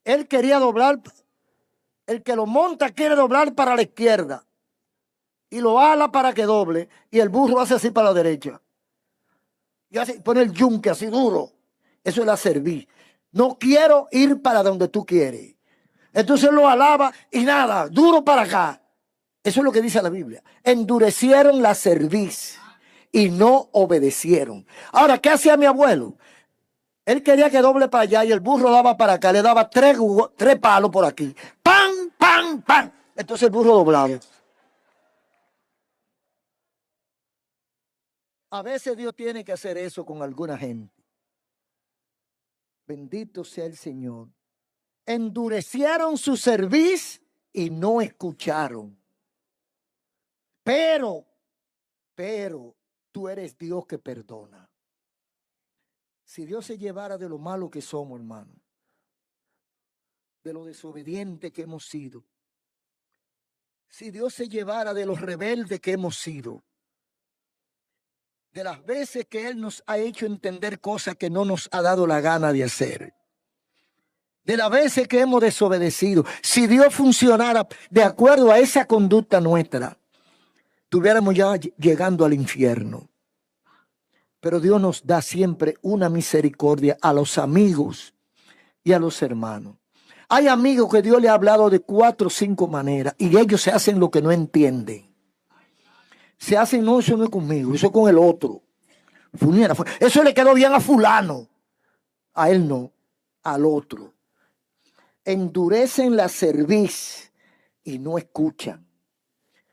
él quería doblar, el que lo monta quiere doblar para la izquierda y lo ala para que doble y el burro hace así para la derecha. Y así pone el yunque así duro. Eso es la cerviz. No quiero ir para donde tú quieres. Entonces lo alaba y nada, duro para acá. Eso es lo que dice la Biblia. Endurecieron la cerviz y no obedecieron. Ahora, ¿qué hacía mi abuelo? Él quería que doble para allá y el burro daba para acá. Le daba tres palos por aquí. ¡Pam, pam, pam! Entonces el burro doblaba. A veces Dios tiene que hacer eso con alguna gente. Bendito sea el Señor. Endurecieron su cerviz y no escucharon. Pero, tú eres Dios que perdona. Si Dios se llevara de lo malo que somos, hermano, de lo desobediente que hemos sido, si Dios se llevara de los rebeldes que hemos sido, de las veces que Él nos ha hecho entender cosas que no nos ha dado la gana de hacer, de las veces que hemos desobedecido, si Dios funcionara de acuerdo a esa conducta nuestra, estuviéramos ya llegando al infierno. Pero Dios nos da siempre una misericordia a los amigos y a los hermanos. Hay amigos que Dios le ha hablado de 4 o 5 maneras y ellos se hacen lo que no entienden. Se hacen, no, eso no es conmigo, eso es con el otro. Eso le quedó bien a fulano. A él no, al otro. Endurecen la cerviz y no escuchan.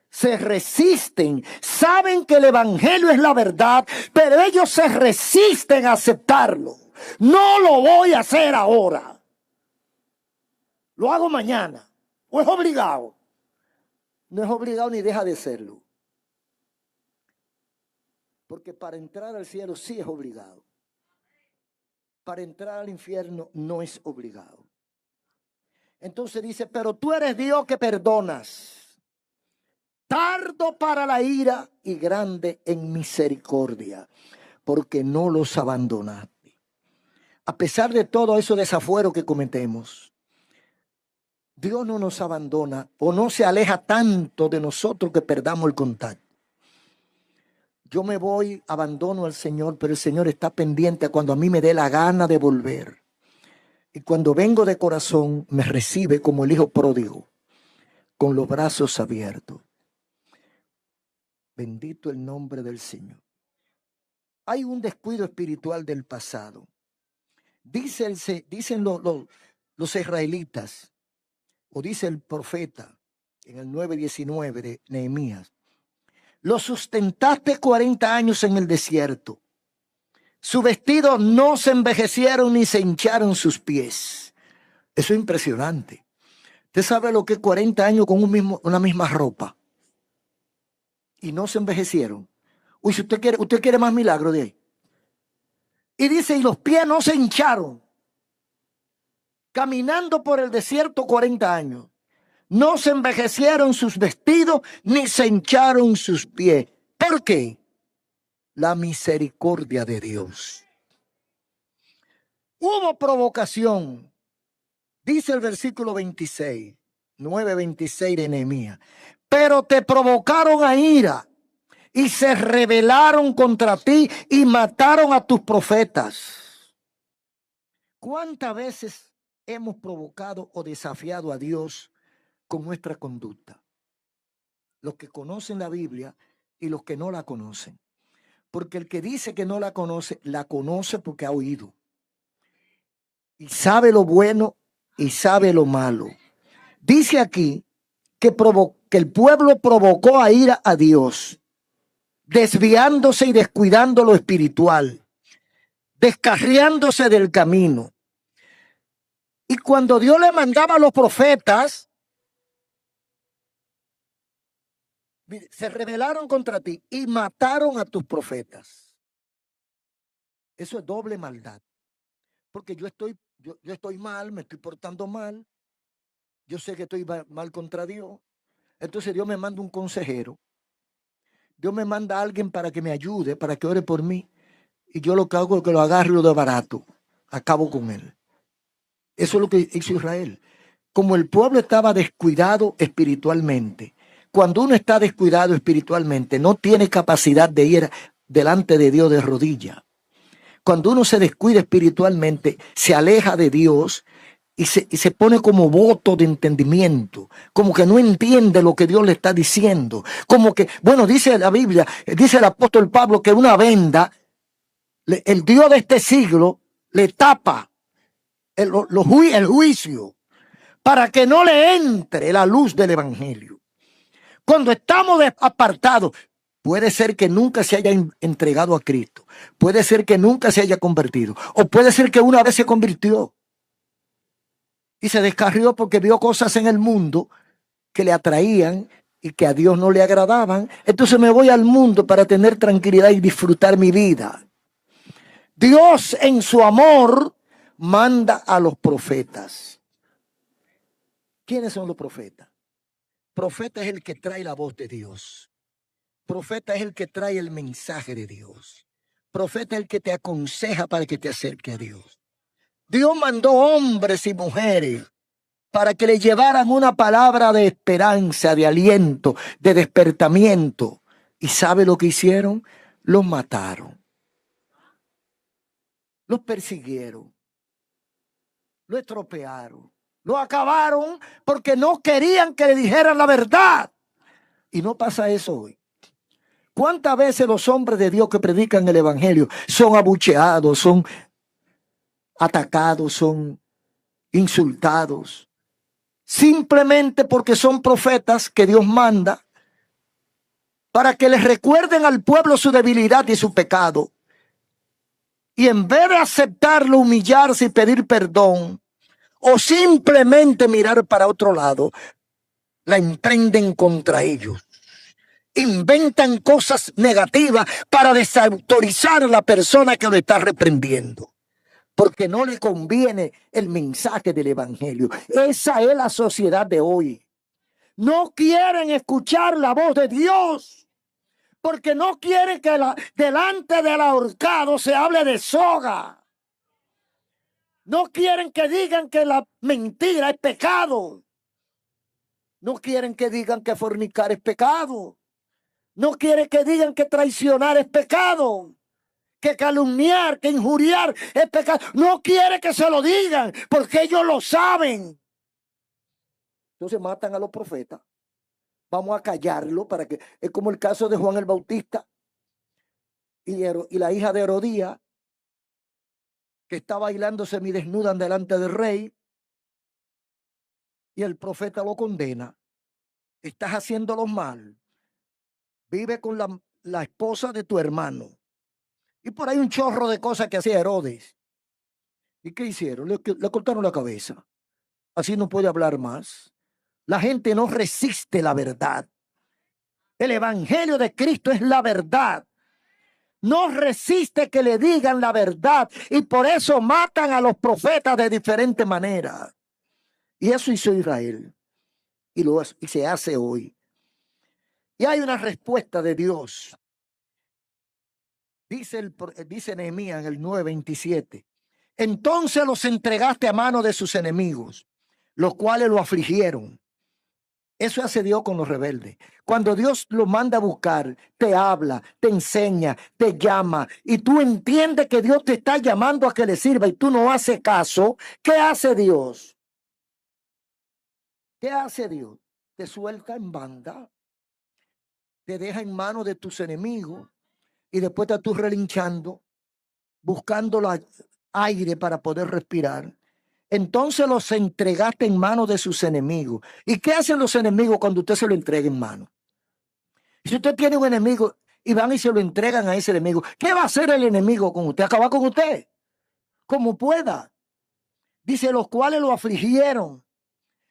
Se resisten, saben que el evangelio es la verdad, pero ellos se resisten a aceptarlo. No lo voy a hacer ahora. Lo hago mañana. ¿O es obligado? No es obligado ni deja de serlo. Porque para entrar al cielo sí es obligado. Para entrar al infierno no es obligado. Entonces dice, pero tú eres Dios que perdonas. Tardo para la ira y grande en misericordia, porque no los abandonaste. A pesar de todo eso desafuero que cometemos, Dios no nos abandona o no se aleja tanto de nosotros que perdamos el contacto. Yo me voy, abandono al Señor, pero el Señor está pendiente a cuando a mí me dé la gana de volver. Y cuando vengo de corazón, me recibe como el hijo pródigo, con los brazos abiertos. Bendito el nombre del Señor. Hay un descuido espiritual del pasado. Dicen los israelitas, o dice el profeta en el 9:19 de Nehemías, lo sustentaste 40 años en el desierto. Su vestido no se envejecieron ni se hincharon sus pies. Eso es impresionante. Usted sabe lo que es 40 años con una misma ropa y no se envejecieron. Uy, si usted quiere más milagro de ahí. Y dice, y los pies no se hincharon. Caminando por el desierto 40 años. No se envejecieron sus vestidos ni se hincharon sus pies. ¿Por qué? La misericordia de Dios. Hubo provocación. Dice el versículo 26, 9:26 de Nehemías. Pero te provocaron a ira y se rebelaron contra ti y mataron a tus profetas. ¿Cuántas veces hemos provocado o desafiado a Dios con nuestra conducta? Los que conocen la Biblia y los que no la conocen. Porque el que dice que no la conoce porque ha oído. Y sabe lo bueno y sabe lo malo. Dice aquí que el pueblo provocó a ira a Dios, desviándose y descuidando lo espiritual, descarriándose del camino. Y cuando Dios le mandaba a los profetas, se rebelaron contra ti y mataron a tus profetas. Eso es doble maldad. Porque yo estoy mal, me estoy portando mal. Yo sé que estoy mal contra Dios. Entonces Dios me manda un consejero. Dios me manda a alguien para que me ayude, para que ore por mí. Y yo lo que hago es que lo agarro y lo de barato. Acabo con él. Eso es lo que hizo Israel. Como el pueblo estaba descuidado espiritualmente. Cuando uno está descuidado espiritualmente, no tiene capacidad de ir delante de Dios de rodillas. Cuando uno se descuida espiritualmente, se aleja de Dios y se pone como voto de entendimiento, como que no entiende lo que Dios le está diciendo. Como que, bueno, dice la Biblia, dice el apóstol Pablo que una venda, el Dios de este siglo le tapa el juicio para que no le entre la luz del evangelio. Cuando estamos apartados, puede ser que nunca se haya entregado a Cristo, puede ser que nunca se haya convertido, o puede ser que una vez se convirtió y se descarrió porque vio cosas en el mundo que le atraían y que a Dios no le agradaban. Entonces me voy al mundo para tener tranquilidad y disfrutar mi vida. Dios en su amor manda a los profetas. ¿Quiénes son los profetas? Profeta es el que trae la voz de Dios. Profeta es el que trae el mensaje de Dios. Profeta es el que te aconseja para que te acerque a Dios. Dios mandó hombres y mujeres para que le llevaran una palabra de esperanza, de aliento, de despertamiento. ¿Y sabe lo que hicieron? Los mataron. Los persiguieron. Lo estropearon. Lo acabaron porque no querían que le dijeran la verdad. Y no pasa eso hoy. ¿Cuántas veces los hombres de Dios que predican el evangelio son abucheados, son atacados, son insultados? Simplemente porque son profetas que Dios manda para que les recuerden al pueblo su debilidad y su pecado. Y en vez de aceptarlo, humillarse y pedir perdón, o simplemente mirar para otro lado, la emprenden contra ellos. Inventan cosas negativas para desautorizar a la persona que lo está reprendiendo. Porque no le conviene el mensaje del evangelio. Esa es la sociedad de hoy. No quieren escuchar la voz de Dios. Porque no quieren que delante del ahorcado se hable de soga. No quieren que digan que la mentira es pecado. No quieren que digan que fornicar es pecado. No quiere que digan que traicionar es pecado, que calumniar, que injuriar es pecado. No quiere que se lo digan porque ellos lo saben. Entonces matan a los profetas. Vamos a callarlo para que, es como el caso de Juan el Bautista y la hija de Herodías, que está bailando semidesnuda delante del rey, y el profeta lo condena. Estás haciéndolo mal. Vive con la esposa de tu hermano. Y por ahí un chorro de cosas que hacía Herodes. ¿Y qué hicieron? Le cortaron la cabeza. Así no puede hablar más. La gente no resiste la verdad. El evangelio de Cristo es la verdad. No resiste que le digan la verdad. Y por eso matan a los profetas de diferentes maneras. Y eso hizo Israel. Y se hace hoy. Y hay una respuesta de Dios. Dice Nehemías en el 9:27. Entonces los entregaste a mano de sus enemigos, los cuales lo afligieron. Eso hace Dios con los rebeldes. Cuando Dios lo manda a buscar, te habla, te enseña, te llama, y tú entiendes que Dios te está llamando a que le sirva y tú no haces caso, ¿qué hace Dios? ¿Qué hace Dios? Te suelta en banda, te deja en manos de tus enemigos y después estás tú relinchando, buscando aire para poder respirar. Entonces los entregaste en manos de sus enemigos. ¿Y qué hacen los enemigos cuando usted se lo entrega en mano? Si usted tiene un enemigo y van y se lo entregan a ese enemigo, ¿qué va a hacer el enemigo con usted? Acabar con usted, como pueda. Dice, los cuales lo afligieron.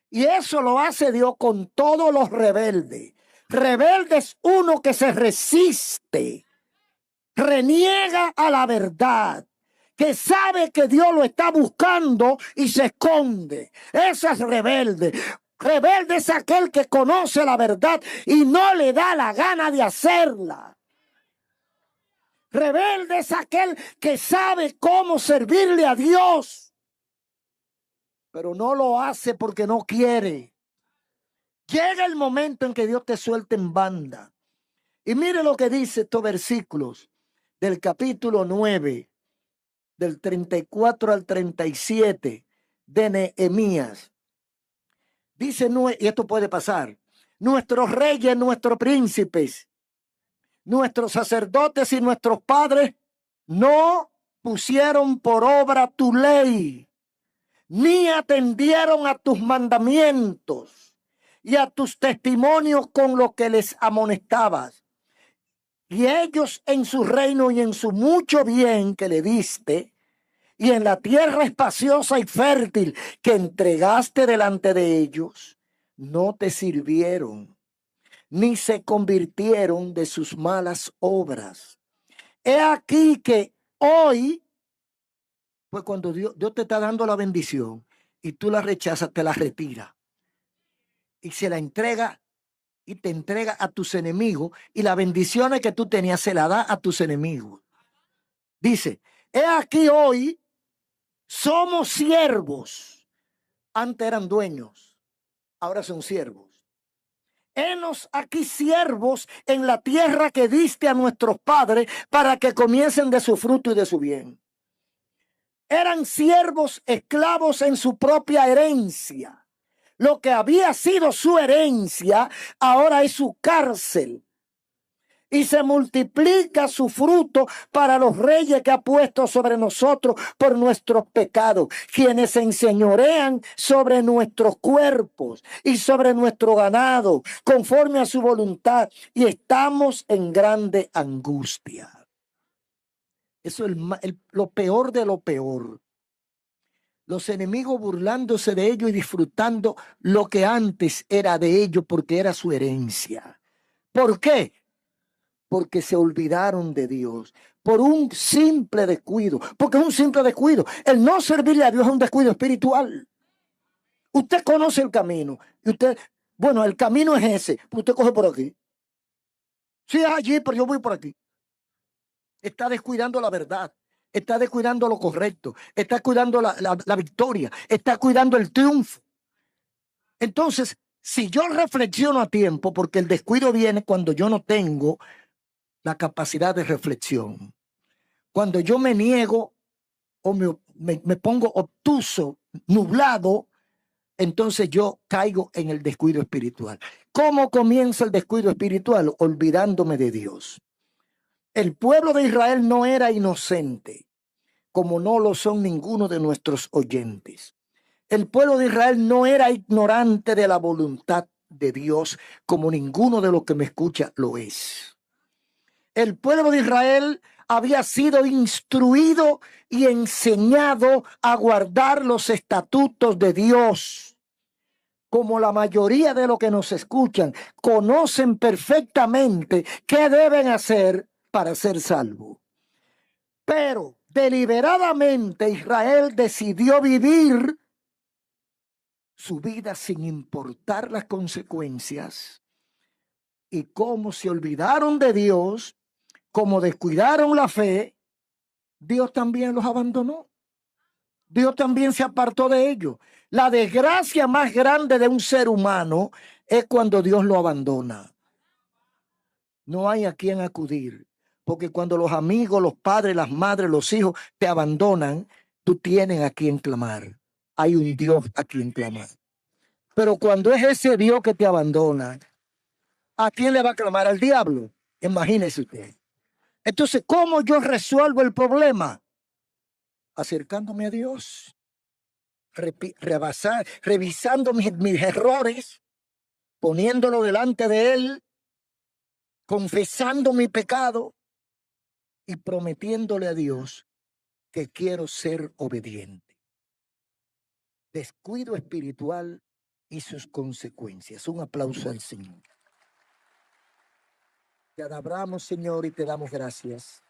Y eso lo hace Dios con todos los rebeldes. Rebelde es uno que se resiste, reniega a la verdad, que sabe que Dios lo está buscando y se esconde. Ese es rebelde. Rebelde es aquel que conoce la verdad y no le da la gana de hacerla. Rebelde es aquel que sabe cómo servirle a Dios, pero no lo hace porque no quiere. Llega el momento en que Dios te suelta en banda. Y mire lo que dice estos versículos del capítulo 9, del 34 al 37 de Nehemías. Dice, y esto puede pasar, nuestros reyes, nuestros príncipes, nuestros sacerdotes y nuestros padres no pusieron por obra tu ley, ni atendieron a tus mandamientos y a tus testimonios con lo que les amonestabas. Y ellos en su reino y en su mucho bien que le diste, y en la tierra espaciosa y fértil que entregaste delante de ellos, no te sirvieron, ni se convirtieron de sus malas obras. He aquí que hoy, pues cuando Dios te está dando la bendición y tú la rechazas, te la retira y se la entrega y te entrega a tus enemigos, y las bendiciones que tú tenías se la da a tus enemigos. Dice, he aquí hoy somos siervos. Antes eran dueños, ahora son siervos. Henos aquí siervos en la tierra que diste a nuestros padres para que comiencen de su fruto y de su bien. Eran siervos esclavos en su propia herencia. Lo que había sido su herencia ahora es su cárcel. Y se multiplica su fruto para los reyes que ha puesto sobre nosotros por nuestros pecados, quienes se enseñorean sobre nuestros cuerpos y sobre nuestro ganado, conforme a su voluntad, y estamos en grande angustia. Eso es lo peor de lo peor. Los enemigos burlándose de ellos y disfrutando lo que antes era de ellos porque era su herencia. ¿Por qué? Porque se olvidaron de Dios, por un simple descuido, porque es un simple descuido. El no servirle a Dios es un descuido espiritual. Usted conoce el camino, y usted, bueno, el camino es ese, pero usted coge por aquí. Sí, es allí, pero yo voy por aquí. Está descuidando la verdad, está descuidando lo correcto, está cuidando la victoria, está cuidando el triunfo. Entonces, Si yo reflexiono a tiempo, porque el descuido viene cuando yo no tengo la capacidad de reflexión. Cuando yo me niego o me pongo obtuso, nublado, entonces yo caigo en el descuido espiritual. ¿Cómo comienza el descuido espiritual? Olvidándome de Dios. El pueblo de Israel no era inocente, como no lo son ninguno de nuestros oyentes. El pueblo de Israel no era ignorante de la voluntad de Dios, como ninguno de los que me escucha lo es. El pueblo de Israel había sido instruido y enseñado a guardar los estatutos de Dios. Como la mayoría de los que nos escuchan conocen perfectamente qué deben hacer para ser salvos. Pero deliberadamente Israel decidió vivir su vida sin importar las consecuencias, y como se olvidaron de Dios, como descuidaron la fe, Dios también los abandonó. Dios también se apartó de ellos. La desgracia más grande de un ser humano es cuando Dios lo abandona. No hay a quien acudir, porque cuando los amigos, los padres, las madres, los hijos te abandonan, tú tienes a quien clamar. Hay un Dios a quien clamar. Pero cuando es ese Dios que te abandona, ¿a quién le va a clamar? Al diablo. Imagínese usted. Entonces, ¿cómo yo resuelvo el problema? Acercándome a Dios, revisando mis errores, poniéndolo delante de Él, confesando mi pecado y prometiéndole a Dios que quiero ser obediente. Descuido espiritual y sus consecuencias. Un aplauso al Señor. Te adoramos, Señor, y te damos gracias.